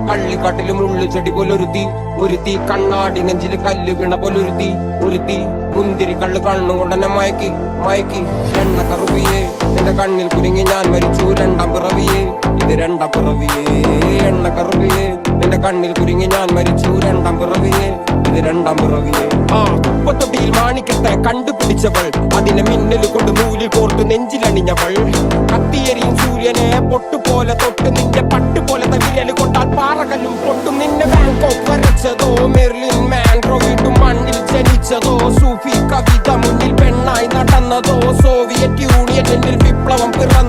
കള്ളിക്കാട്ടിലും ഉള്ളുചെടി പോലൊരുത്തി കണ്ണാടി നെഞ്ചില് കല്ല് വീണ പോലൊരുത്തി മുന്തിരി കള്ള് കണ്ണുകൊണ്ടെന്നെ മയക്കി എണ്ണ കറുവിയേ എന്റെ കണ്ണിൽ കുരുങ്ങി ഞാൻ മരിച്ചു രണ്ടാം പിറവിയേ ഇത് രണ്ടാം പിറവിയേ എണ്ണ കറുവിയേ എന്റെ കണ്ണിൽ കുരുങ്ങി ഞാൻ മരിച്ചു രണ്ടാം പിറവിയേ ഇത് രണ്ടാം പിറവിയേ കുപ്പത്തൊട്ടിയിൽ മാണിക്കത്തെ കണ്ടുപിടിച്ചവൾ അതിനെ മിന്നൽ കൊണ്ട് നൂലിൽ കോർത്ത് നെഞ്ചിലണിഞ്ഞവൾ കത്തിയെരിയും സൂര്യനെ പൊട്ടുപോലെ തൊട്ട് നിന്റെ പട്ടുപോലെ വിരൽ കൊണ്ടാൽ പാറകല്ലും പൊട്ടും നിന്നെ ബാങ്കോക്ക് വരച്ചതോ മെർലിൻ മാൻഡ്രോ വീട്ടും മണ്ണിൽ ജനിച്ചതോ സൂഫി കവിത മുന്നിൽ പെണ്ണായി നടന്നതോ സോവിയറ്റ് യൂണിയനിൽ വിപ്ലവം പിറ